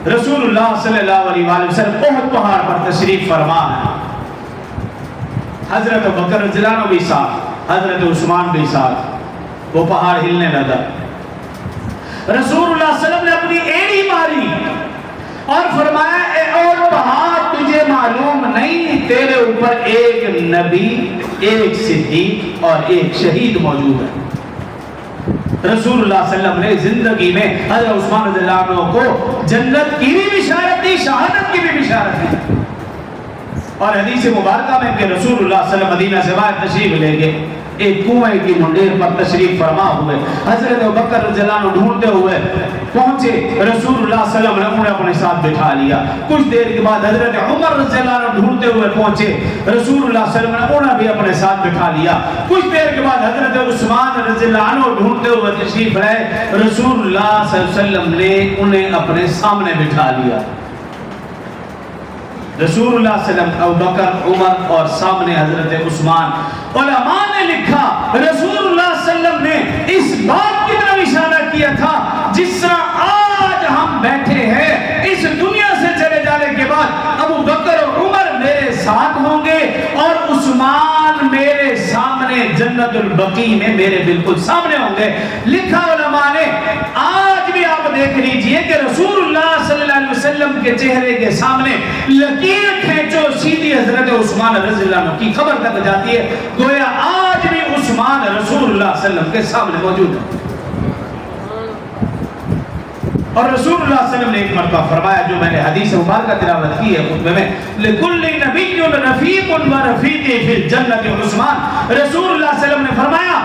رسول اللہ صلی اللہ علیہ وآلہ وسلم احد پہاڑ پر تشریف فرما ہے. حضرت بکر رضی اللہ عنہ بھی ساتھ، حضرت عثمان بھی ساتھ. وہ پہاڑ ہلنے لگا. رسول اللہ صلی اللہ علیہ وسلم نے اپنی ایڑی ماری اور فرمایا اے اور پہاڑ، تجھے معلوم نہیں تیرے اوپر ایک نبی، ایک صدیق اور ایک شہید موجود ہے. رسول اللہ صلی اللہ علیہ وسلم نے زندگی میں حضرت عثمان رضی اللہ عنہ کو جنت کی بھی بشارت دی، شہادت کی بھی بشارت دی. اور حدیث مبارکہ میں کہ رسول اللہ صلی اللہ علیہ وسلم مدینہ سے باہر تشریف لے گئے، ایک کنویں کی منڈیر پر تشریف فرما ہوئے. حضرت بکر رضی اللہ عنہ ڈھونڈتے ہوئے پہنچے، رسول اللہ صلی اللہ علیہ وسلم نے اپنے ساتھ بٹھا لیا. کچھ دیر کے بعد حضرت عمر رضی اللہ عنہ ڈھونڈتے ہوئے پہنچے، رسول اللہ صلی اللہ علیہ وسلم نے بھی اپنے ساتھ بٹھا لیا. کچھ دیر کے بعد حضرت عثمان رضی اللہ عنہ ڈھونڈتے ہوئے تشریف لائے، رسول اللہ صلی اللہ علیہ وسلم نے انہیں اپنے سامنے بٹھا لیا. رسول اللہ صلی اللہ علیہ وسلم، ابوبکر، عمر اور سامنے حضرت عثمان. علماء نے لکھا رسول اللہ صلی اللہ علیہ وسلم نے اس بات کی طرف اشارہ کیا تھا جس طرح آج ہم بیٹھے ہیں، اس دنیا سے چلے جانے کے بعد ابوبکر اور عمر میرے ساتھ ہوں گے اور عثمان میرے سامنے جنت البقیع میں میرے بالکل سامنے ہوں گے. لکھا علماء نے آج بھی آپ دیکھ لیجئے کہ رسول اللہ صلی اللہ علیہ وسلم کے چہرے کے سامنے لکیر کھینچو سیدھی حضرت عثمان رضی اللہ عنہ کی خبر تک جاتی ہے، گویا آج بھی عثمان رسول اللہ صلی اللہ علیہ وسلم کے سامنے موجود ہے. اور رسول اللہ صلی اللہ علیہ وسلم نے ایک مرتبہ فرمایا جو میں نے حدیث مبارکہ تلاوت کی ہے خطبے میں، لِكُلِّ نَبِيٍّ رَفِيقٌ وَرَفِيقِي فِي الْجَنَّةِ عثمان. رسول اللہ صلی اللہ علیہ وسلم نے فرمایا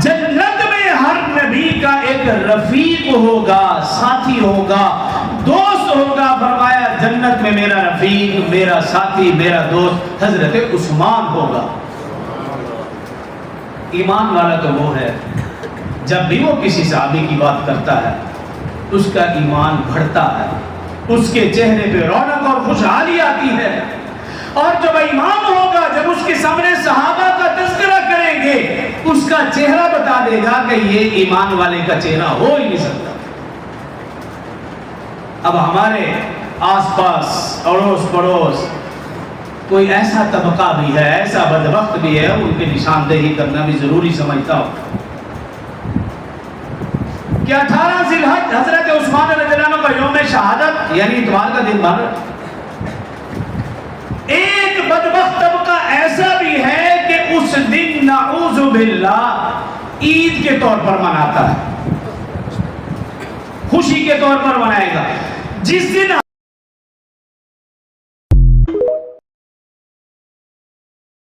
جنت میں ہر نبی کا ایک رفیق ہوگا، ساتھی ہوگا، دوست ہوگا. فرمایا جنت میں میرا رفیق، میرا ساتھی، میرا دوست حضرت عثمان ہوگا. ایمان والا تو وہ ہے جب بھی وہ کسی صحابی کی بات کرتا ہے اس کا ایمان بڑھتا ہے، اس کے چہرے پہ رونق اور خوشحالی آتی ہے. اور جب ایمان ہوگا، جب اس کے سامنے صحابہ کا تذکرہ کریں گے، اس کا چہرہ بتا دے گا کہ یہ ایمان والے کا چہرہ ہو ہی نہیں سکتا. اب ہمارے آس پاس اڑوس پڑوس کوئی ایسا طبقہ بھی ہے، ایسا بدبخت بھی ہے، ان کی نشاندہی کرنا بھی ضروری سمجھتا ہوں کہ 18 ذی الحج حضرت عثمان رضی اللہ عنہ کا یوم شہادت یعنی اتوار کا دن بن. ایک بدبخت طبقہ ایسا بھی ہے کہ اس دن نعوذ باللہ عید کے طور پر مناتا ہے، خوشی کے طور پر منائے گا.